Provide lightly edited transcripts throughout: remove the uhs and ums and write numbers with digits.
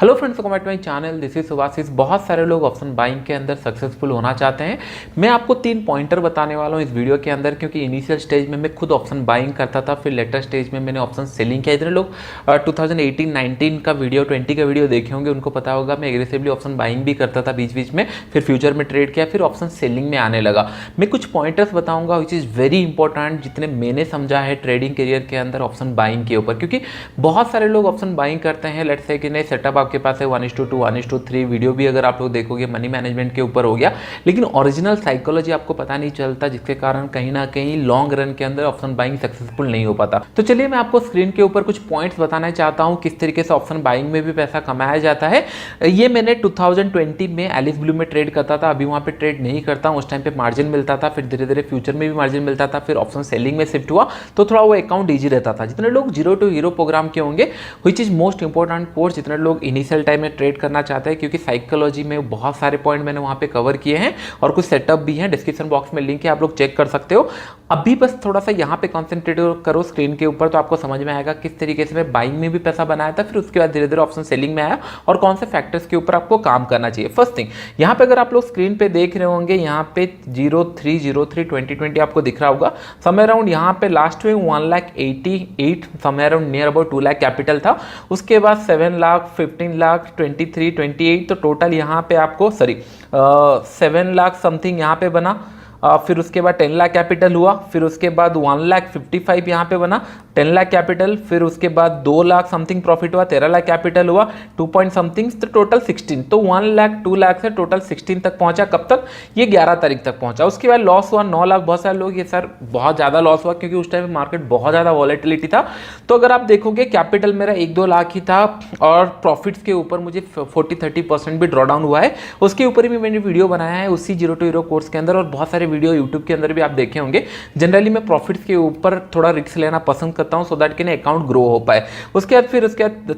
Hello friends, welcome back to my channel. This is Subhashis. बहुत सारे लोग ऑप्शन बाइंग के अंदर सक्सेसफुल होना चाहते हैं। मैं आपको 3 पॉइंटर बताने वाला हूं इस वीडियो के अंदर, क्योंकि इनिशियल स्टेज में मैं खुद ऑप्शन बाइंग करता था, फिर लेटर स्टेज में मैंने ऑप्शन सेलिंग किया। इतने लोग 2018-19 का वीडियो, 20 का वीडियो देखे होंगे, उनको पता होगा मैं एग्रेसिवली ऑप्शन बाइंग भी करता था बीच बीच में, फिर फ्यूचर में ट्रेड किया, फिर ऑप्शन सेलिंग में आने लगा। मैं कुछ पॉइंटर्स बताऊंगा विच इज़ वेरी इंपॉर्टेंट, जितने मैंने समझा है ट्रेडिंग करियर के अंदर ऑप्शन बाइंग के ऊपर, क्योंकि बहुत सारे लोग ऑप्शन बाइंग करते हैं। लेट्स से कि नहीं, सेटअप आपके पास है 1:2, 1:3, वीडियो भी अगर आप लोग देखोगे मनी मैनेजमेंट के ऊपर हो गया, लेकिन ओरिजिनल साइकोलॉजी आपको पता नहीं चलता, जिसके कारण कहीं ना कहीं लॉन्ग रन के अंदर ऑप्शन बाइंग सक्सेसफुल नहीं हो पाता। तो चलिए मैं आपको स्क्रीन के ऊपर कुछ पॉइंट्स बताना चाहता हूं किस तरीके से ऑप्शन बाइंग में भी पैसा कमाया जाता है। ये मैंने 2020 में एलिस ब्लू में ट्रेड करता था, अभी वहां पे ट्रेड नहीं करता हूं। उस टाइम पे मार्जिन मिलता था, फिर धीरे धीरे फ्यूचर में भी मार्जिन मिलता था, फिर ऑप्शन सेलिंग में शिफ्ट हुआ तो थोड़ा वो अकाउंट ईजी रहता था। जितने लोग जीरो टू हीरो प्रोग्राम के होंगे, which is most important course, जितने लोग इनिशियल टाइम में ट्रेड करना चाहते हैं, क्योंकि साइकोलॉजी में बहुत सारे पॉइंट मैंने वहां पे कवर किए हैं और कुछ सेटअप भी हैं। डिस्क्रिप्शन बॉक्स में लिंक है, आप लोग चेक कर सकते हो। अभी बस थोड़ा सा यहाँ पे कॉन्सेंट्रेट करो स्क्रीन के ऊपर, तो आपको समझ में आएगा किस तरीके से मैं बाइंग में भी पैसा बनाया था, फिर उसके बाद धीरे धीरे ऑप्शन सेलिंग में आया और कौन से फैक्टर्स के ऊपर आपको काम करना चाहिए। फर्स्ट थिंग, यहाँ पे अगर आप लोग स्क्रीन पे देख रहे होंगे, यहाँ पे 03/03/2020 आपको दिख रहा होगा। समय अराउंड यहाँ पे लास्ट में 1,88,000, समय around near about 2 lakh capital था। उसके बाद 7 लाख, 15 लाख, 23, 28, तो टोटल यहाँ पे आपको 7 लाख समथिंग यहाँ पे बना। फिर उसके बाद 10 लाख कैपिटल हुआ, फिर उसके बाद 1,55,000 यहाँ पे बना, 10 लाख कैपिटल, फिर उसके बाद 2 लाख समथिंग प्रॉफिट हुआ, 13 लाख कैपिटल हुआ, 2 पॉइंट समथिंग, तो टोटल 16। तो 1 लाख 2 लाख से टोटल 16 तक पहुंचा। कब तक? ये 11 तारीख तक पहुंचा। उसके बाद लॉस हुआ 9 लाख। बहुत सारे लोग ये सर बहुत ज़्यादा लॉस हुआ, क्योंकि उस टाइम मार्केट बहुत ज़्यादा वॉलेटिलिटी था। तो अगर आप देखोगे कैपिटल मेरा 1-2 लाख ही था और प्रॉफिट्स के ऊपर मुझे 40-30% भी ड्रॉ डाउन हुआ है। उसके ऊपर भी मैंने वीडियो बनाया है उसी जीरो टू हीरो कोर्स के अंदर, और बहुत सारे वीडियो यूट्यूब के अंदर भी आप देखे होंगे। जनरली मैं प्रॉफिट्स के ऊपर थोड़ा रिस्क लेना पसंद करता हूं, सो दैट कि अकाउंट ग्रो हो पाए। उसके बाद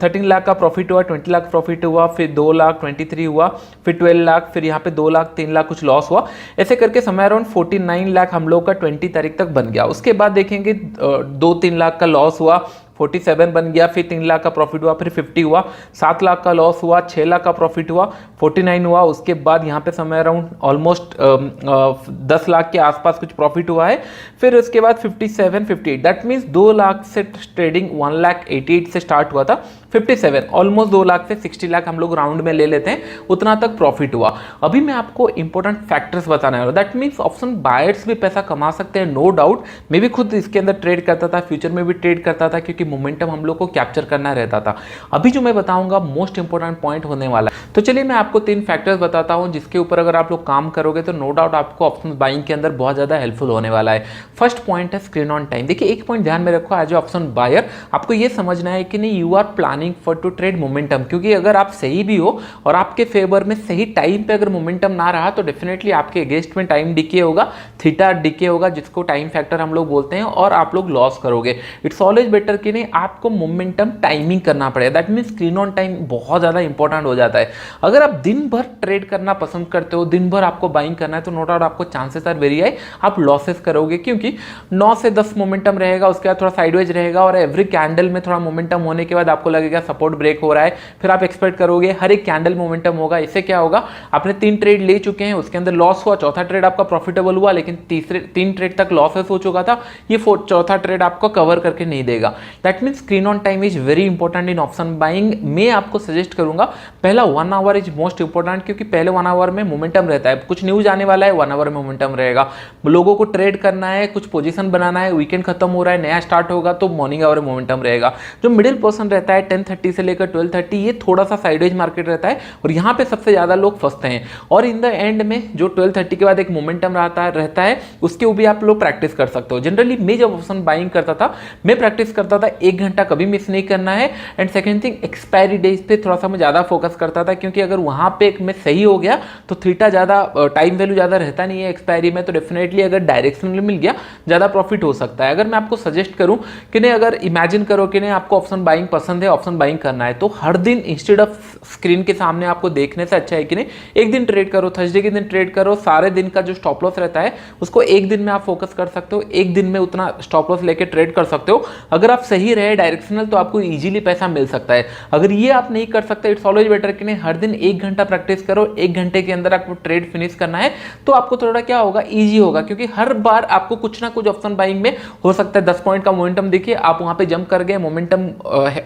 13 लाख का प्रॉफिट हुआ, 20 लाख प्रॉफिट हुआ, फिर 2 लाख, 23 हुआ, फिर 12 लाख, फिर यहाँ पे 2 लाख, 3 लाख कुछ लॉस हुआ। ऐसे करके समय अराउंड 49 लाख हम लोग का 20 तारीख तक बन गया। उसके बाद देखेंगे 2-3 लाख का लॉस हुआ, 47 बन गया, फिर 3 लाख का प्रॉफिट हुआ, फिर 50 हुआ, 7 लाख का लॉस हुआ, 6 लाख का प्रॉफिट हुआ, 49 हुआ। उसके बाद यहाँ पे समय अराउंड ऑलमोस्ट 10 लाख के आसपास कुछ प्रॉफिट हुआ है। फिर उसके बाद 57, 58, दैट मीन्स 2 लाख से ट्रेडिंग 1,88,000 से स्टार्ट हुआ था। 57 ऑलमोस्ट 2 लाख से 60 लाख हम लोग राउंड में ले लेते हैं, उतना तक प्रॉफिट हुआ। अभी मैं आपको इंपॉर्टेंट फैक्टर्स बताने वाला हूं। दैट मीन्स ऑप्शन बायर्स भी पैसा कमा सकते हैं, नो डाउट। मैं भी खुद इसके अंदर ट्रेड करता था, फ्यूचर में भी ट्रेड करता था, क्योंकि मोमेंटम हम लोग को कैप्चर करना रहता था। अभी जो मैं बताऊंगा मोस्ट इंपॉर्टेंट पॉइंट होने वाला है। तो चलिए मैं आपको 3 फैक्टर्स बताता हूं, जिसके ऊपर अगर आप लोग काम करोगे तो नो डाउट आपको ऑप्शन बाइंग के अंदर बहुत ज्यादा हेल्पफुल होने वाला है। फर्स्ट पॉइंट है स्क्रीन ऑन टाइम। देखिए, एक पॉइंट ध्यान में रखो, एज ऑप्शन बायर आपको यह समझना है कि नहीं, you are planning for to trade momentum. क्योंकि अगर आप सही भी हो और आपके फेवर में सही टाइम पे अगर मोमेंटम ना रहा, तो डेफिनेटली आपके अगेंस्ट में टाइम डिके होगा, थीटा डिके होगा, जिसको टाइम फैक्टर हम लोग बोलते हैं, और आप लोग लॉस करोगे। इट्स ऑलवेज बेटर कि नहीं, आपको मोमेंटम टाइमिंग करना पड़ेगा। That means screen on time बहुत ज्यादा इंपॉर्टेंट हो जाता है। अगर आप दिन भर ट्रेड करना पसंद करते हो, दिन भर आपको बाइंग करना है, तो नो डाउट आपको चांसेस आर वेरी हाई आप लॉसेस करोगे, क्योंकि 9 से 10 मोमेंटम रहेगा, उसके बाद थोड़ा साइडवेज रहेगा, और एवरी कैंडल में थोड़ा मोमेंटम होने के बाद आपको लगेगा सपोर्ट ब्रेक हो रहा है, फिर आप एक्सपेक्ट करोगे हर एक कैंडल मोमेंटम होगा। इससे क्या होगा, आपने 3 ट्रेड ले चुके हैं, उसके अंदर लॉस हुआ, चौथा ट्रेड आपका प्रॉफिटेबल हुआ, लेकिन 3 ट्रेड तक लॉसेस हो चुका था, ये चौथा ट्रेड आपको कवर करके नहीं देगा। That means screen on time is very important in option buying. मैं आपको सजेस्ट करूंगा, पहला 1 आवर इज मोस्ट इंपॉर्टेंट, क्योंकि पहले 1 आवर में मोमेंटम रहता है, कुछ न्यूज आने वाला है, 1 आवर में मोमेंटम रहेगा, लोगों को ट्रेड करना है, कुछ पोजीशन बनाना है, वीकेंड खत्म हो रहा है, नया स्टार्ट होगा, तो मॉर्निंग आवर में मोमेंटम रहेगा। जो मिडिल पोर्शन रहता है 10:30 से लेकर 12:30, ये थोड़ा सा साइडवेज मार्केट रहता है, और यहाँ पे सबसे ज्यादा लोग फंसते हैं। और इन द एंड में जो 12:30 के बाद एक मोमेंटम रहता है, उसके भी आप लोग प्रैक्टिस कर सकते हो। जनरली मैं जब ऑप्शन बाइंग करता था, मैं प्रैक्टिस करता था 1 घंटा कभी मिस नहीं करना है। And second thing, expiry days पे थोड़ा सा मैं ज्यादा फोकस करता था, क्योंकि अगर वहां पे मैं सही हो गया तो थीटा ज्यादा, टाइम वैल्यू ज्यादा रहता नहीं है एक्सपायरी में, तो डेफिनेटली अगर डायरेक्शनली मिल गया ज्यादा प्रॉफिट हो सकता है। अगर मैं आपको सजेस्ट करूं कि नहीं, अगर इमेजिन करो कि नहीं आपको ऑप्शन बाइंग पसंद है, ऑप्शन ऑप्शन बाइंग करना है तो हर दिन इंस्टेड ऑफ स्क्रीन के सामने आपको देखने से अच्छा है कि नहीं, एक दिन ट्रेड करो, थर्सडे के दिन ट्रेड करो, सारे दिन का जो स्टॉप लॉस रहता है उसको एक दिन में आप फोकस कर सकते हो, एक दिन में उतना स्टॉप लॉस लेके ट्रेड कर सकते हो। अगर आप सही रहे डायरेक्शनल तो आपको इजीली पैसा मिल सकता है। अगर ये आप नहीं कर सकते, इट्स ऑलवेज बेटर कि नहीं हर दिन 1 घंटा प्रैक्टिस करो, 1 घंटे के अंदर आपको ट्रेड फिनिश करना है तो आपको थोड़ा क्या होगा, ईजी होगा, क्योंकि हर बार आपको कुछ ना कुछ ऑप्शन बाइंग में हो सकता है 10 पॉइंट का मोमेंटम देखिए आप वहां पे जंप कर गए, मोमेंटम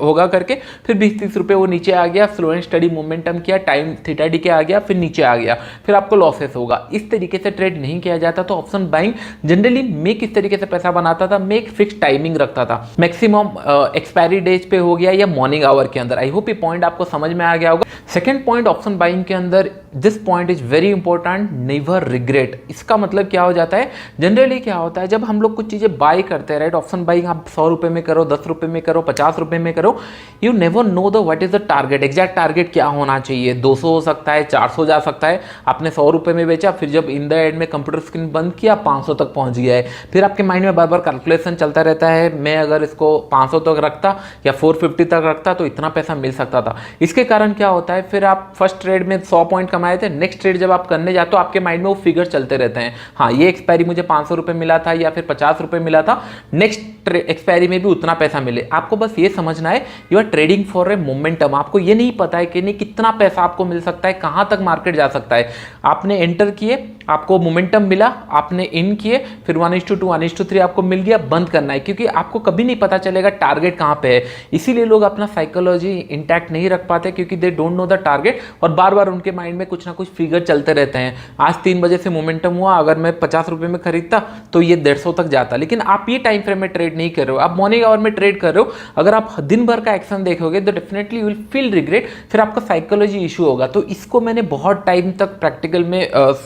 होगा करके फिर 20-30 रुपए वो नीचे आ गया, स्लो एंड स्टडी मोमेंटम किया, टाइम थीटा डी के आ गया, फिर नीचे आ गया, फिर आपको लॉसेस होगा। इस तरीके से ट्रेड नहीं किया जाता। तो ऑप्शन बाइंग जनरली मैं किस तरीके से पैसा बनाता था, मैं एक फिक्स टाइमिंग रखता था, मैक्सिमम एक्सपायरी डेज पे हो गया या मॉर्निंग आवर के अंदर। आई होप ये पॉइंट आपको समझ में आ गया होगा। सेकंड पॉइंट ऑप्शन बाइंग के अंदर, this point is very important, never regret. इसका मतलब क्या हो जाता है, जनरली क्या होता है जब हम लोग कुछ चीजें बाय करते हैं, राइट, ऑप्शन बाइंग आप 100 रुपए में करो, 10 रुपए में करो, 50 रुपए में करो, you never know the what is the target, exact target क्या होना चाहिए। 200 हो सकता है, 400 जा सकता है। आपने 100 रुपए में बेचा, फिर जब इन द एंड में कंप्यूटर स्क्रीन बंद किया 500 तक पहुंच गया है, फिर आपके माइंड में बार बार कैलकुलेशन चलता रहता है, मैं अगर इसको 500 तक रखता या 450 तक रखता तो इतना पैसा मिल सकता था। इसके कारण क्या होता है, फिर आप फर्स्ट ट्रेड में 100 पॉइंट कमाए थे, नेक्स्ट ट्रेड जब आप करने जाते हो आपके माइंड में वो फिगर चलते रहते हैं, हाँ ये एक्सपायरी मुझे 500 रुपए मिला था या फिर 50 रुपए मिला था, नेक्स्ट एक्सपायरी में भी उतना पैसा मिले। आपको बस ये समझना है you are trading for a momentum. आपको ये नहीं पता है कि नहीं कितना पैसा आपको मिल सकता है, कहां तक मार्केट जा सकता है। आपने एंटर किए, आपको मोमेंटम मिला, आपने इन किए, फिर 1:2 1:3 आपको मिल गया, बंद करना है, क्योंकि आपको कभी नहीं पता चलेगा टारगेट कहां पे है। इसीलिए लोग अपना साइकोलॉजी इंटैक्ट नहीं रख पाते, क्योंकि they don't know the target, और बार बार उनके माइंड में कुछ ना कुछ फिगर चलते रहते हैं। आज 3 बजे से मोमेंटम हुआ, अगर मैं 50 रुपए में खरीदता तो ये 150 तक जाता, लेकिन आप ये टाइम फ्रेम में ट्रेड नहीं कर रहे हो, आप मॉर्निंग आवर में ट्रेड कर रहे हो। अगर आप दिन भर का एक्शन देखोगे तो definitely you will feel regret, फिर आपका साइकोलॉजी इशू होगा। तो इसको मैंने बहुत टाइम तक प्रैक्टिकल में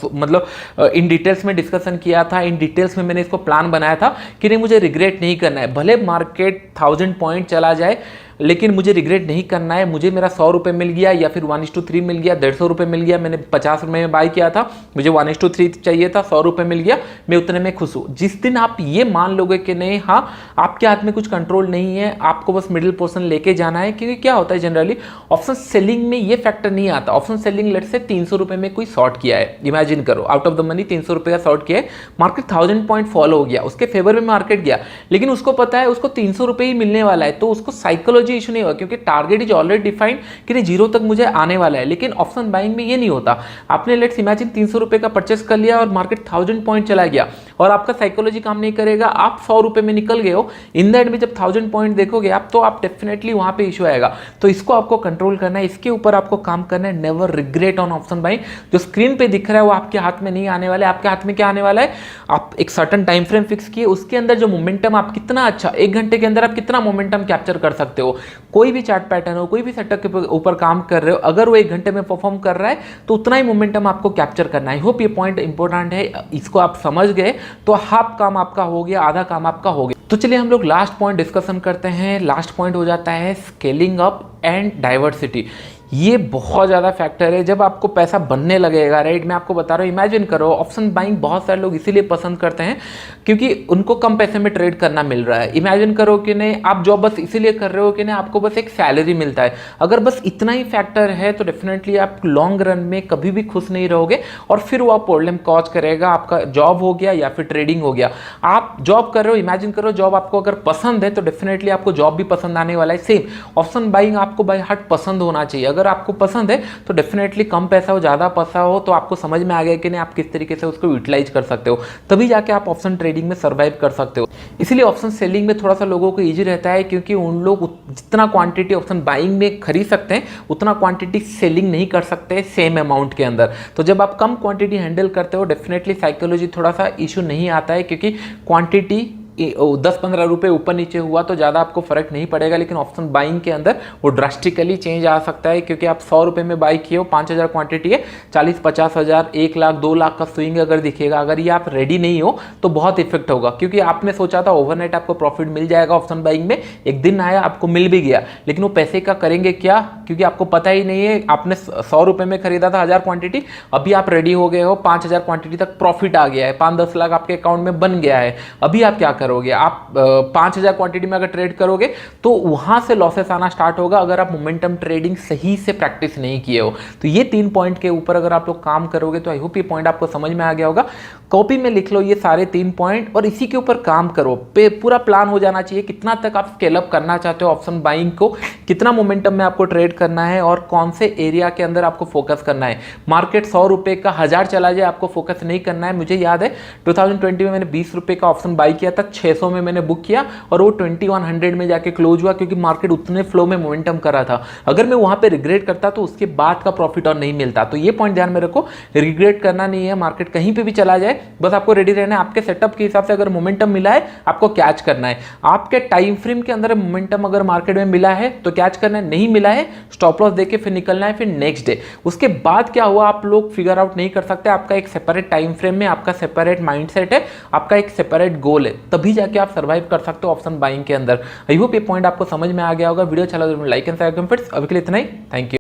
मतलब इन डिटेल्स में डिस्कशन किया था, इन डिटेल्स में मैंने इसको प्लान बनाया था कि नहीं मुझे रिग्रेट नहीं करना है, भले मार्केट 1000 पॉइंट चला जाए लेकिन मुझे रिग्रेट नहीं करना है। मुझे मेरा 100 रुपए मिल गया या फिर 1:3 मिल गया, 150 रुपए मिल गया, मैंने 50 रुपए में बाय किया था, मुझे 1:3 चाहिए था, 100 रुपए मिल गया, मैं उतने में खुश हूं। जिस दिन आप ये मान लोगे कि नहीं हाँ आपके हाथ में कुछ कंट्रोल नहीं है, आपको बस मिडिल पोर्शन लेके जाना है, क्योंकि क्या होता है जनरली ऑप्शन सेलिंग में ये फैक्टर नहीं आता। ऑप्शन सेलिंग लेट से 300 रुपए में कोई शॉर्ट किया है, इमेजिन करो आउट ऑफ द मनी 300 रुपए का शॉर्ट किया है, मार्केट 1000 पॉइंट फॉलो हो गया, उसके फेवर में मार्केट गया, लेकिन उसको पता है उसको 300 रुपए ही मिलने वाला है, तो उसको साइकोलॉजी इशू नहीं होगा, क्योंकि टारगेट इज ऑलरेडी डिफाइंड कि नहीं 0 तक मुझे आने वाला है। लेकिन ऑप्शन बाइंग में ये नहीं होता। आपने लेट्स इमेजिन 300 रुपए का परचेस कर लिया और मार्केट 1000 पॉइंट चला गया और आपका साइकोलॉजी काम नहीं करेगा, आप 100 रुपए में निकल गए हो, इन द एंड में जब 1000 पॉइंट देखोगे आप तो आप डेफिनेटली वहां पे इशू आएगा। तो इसको आपको कंट्रोल करना है, इसके ऊपर आपको काम करना है। Never regret on option buying. जो स्क्रीन पे दिख रहा है वो आपके हाथ में नहीं आने वाला है, आपके हाथ में क्या आने वाला है, आप एक सर्टेन टाइम फ्रेम फिक्स किए, उसके अंदर जो मोमेंटम आप कितना अच्छा 1 घंटे के अंदर आप कितना मोमेंटम कैप्चर कर सकते हो। कोई भी चार्ट पैटर्न हो, कोई भी सेटअप के ऊपर काम कर रहे हो, अगर वो 1 घंटे में परफॉर्म कर रहा है तो उतना ही मोमेंटम आपको कैप्चर करना है। आई होप ये पॉइंट इंपॉर्टेंट है, इसको आप समझ गए तो हाफ काम आपका हो गया, आधा काम आपका हो गया। तो चलिए हम लोग लास्ट पॉइंट डिस्कशन करते हैं। लास्ट पॉइंट हो जाता है स्केलिंग अप एंड डाइवर्सिटी। ये बहुत ज़्यादा फैक्टर है जब आपको पैसा बनने लगेगा, राइट। मैं आपको बता रहा हूँ, इमेजिन करो ऑप्शन बाइंग बहुत सारे लोग इसीलिए पसंद करते हैं क्योंकि उनको कम पैसे में ट्रेड करना मिल रहा है। इमेजिन करो कि नहीं आप जॉब बस इसीलिए कर रहे हो कि नहीं आपको बस एक सैलरी मिलता है। अगर बस इतना ही फैक्टर है तो डेफिनेटली आप लॉन्ग रन में कभी भी खुश नहीं रहोगे और फिर वो प्रॉब्लम कॉज करेगा। आपका जॉब हो गया या फिर ट्रेडिंग हो गया, आप जॉब कर रहे हो, इमेजिन करो जॉब आपको अगर पसंद है तो डेफिनेटली आपको जॉब भी पसंद आने वाला है। सेम ऑप्शन बाइंग आपको बाय हार्ट पसंद होना चाहिए। अगर आपको पसंद है तो डेफिनेटली कम पैसा हो ज़्यादा पैसा हो तो आपको समझ में आ गया कि नहीं आप किस तरीके से उसको यूटिलाइज कर सकते हो, तभी जाके आप ऑप्शन ट्रेडिंग में सर्वाइव कर सकते हो। इसीलिए ऑप्शन सेलिंग में थोड़ा सा लोगों को ईजी रहता है क्योंकि उन लोग जितना क्वांटिटी ऑप्शन बाइंग में खरीद सकते हैं उतना क्वांटिटी सेलिंग नहीं कर सकते सेम अमाउंट के अंदर। तो जब आप कम क्वांटिटी हैंडल करते हो डेफिनेटली साइकोलॉजी थोड़ा सा इशू नहीं आता है क्योंकि क्वांटिटी 10-15 रुपए ऊपर नीचे हुआ तो ज़्यादा आपको फर्क नहीं पड़ेगा। लेकिन ऑप्शन बाइंग के अंदर वो ड्रास्टिकली चेंज आ सकता है क्योंकि आप 100 रुपए में बाई किए हो, 5000 क्वांटिटी है, 40-50 हज़ार 1 लाख 2 लाख का स्विंग अगर दिखेगा, अगर ये आप रेडी नहीं हो तो बहुत इफेक्ट होगा। क्योंकि आपने सोचा था ओवरनाइट आपको प्रॉफिट मिल जाएगा ऑप्शन बाइंग में, एक दिन आया आपको मिल भी गया, लेकिन वो पैसे का करेंगे क्या क्योंकि आपको पता ही नहीं है। आपने 100 रुपए में खरीदा था 1000 क्वांटिटी, अभी आप रेडी हो गए हो 5000 क्वांटिटी तक प्रॉफिट आ गया है, 5-10 लाख आपके अकाउंट में बन गया है। अभी आप क्या करोगे, आप 5000 क्वांटिटी में अगर ट्रेड करोगे तो वहां से लॉसेस आना स्टार्ट होगा अगर आप मोमेंटम ट्रेडिंग सही से प्रैक्टिस नहीं किए हो। तो ये 3 पॉइंट के ऊपर अगर आप लोग काम करोगे तो आई होप ये पॉइंट आपको समझ में आ गया होगा। कॉपी में लिख लो ये सारे 3 पॉइंट और इसी के ऊपर काम करो। पूरा प्लान हो जाना चाहिए कितना तक आप स्केल अप करना चाहते हो ऑप्शन बाइंग को, कितना मोमेंटम में आपको ट्रेड करना है और कौन से एरिया के अंदर आपको फोकस करना है। मार्केट 100 रुपए का 1000 चला जाए आपको फोकस नहीं करना है। मुझे याद है 2020 में मैंने 20 रुपए का ऑप्शन बाई किया था, 600 में मैंने बुक किया और वो 2100 में जाके क्लोज हुआ क्योंकि मार्केट उतने फ्लो में मोमेंटम कर रहा था। अगर मैं वहां पे रिग्रेट करता तो उसके बाद का प्रॉफिट और नहीं मिलता। तो ये पॉइंट ध्यान में रखो, रिग्रेट करना नहीं है। मार्केट कहीं पे भी चला जाए बस आपको रेडी रहना है। आपके सेटअप के हिसाब से अगर मोमेंटम मिला है आपको कैच करना है। आपके टाइम फ्रेम के अंदर मोमेंटम अगर मार्केट में मिला है तो कैच करना है, नहीं मिला है स्टॉप लॉस देके फिर निकलना है, फिर नेक्स्ट डे। उसके बाद क्या हुआ आप लोग फिगर आउट नहीं कर सकते। आपका एक सेपरेट टाइम फ्रेम में आपका सेपरेट माइंडसेट है, आपका एक सेपरेट गोल है, तभी जाके आप सर्वाइव कर सकते हो ऑप्शन बाइंग के अंदर। आई होप ये पॉइंट आपको समझ में आ गया होगा। वीडियो अच्छा लगा तो लाइक एंड शेयर कमेंट। अभी के लिए इतना ही, थैंक यू।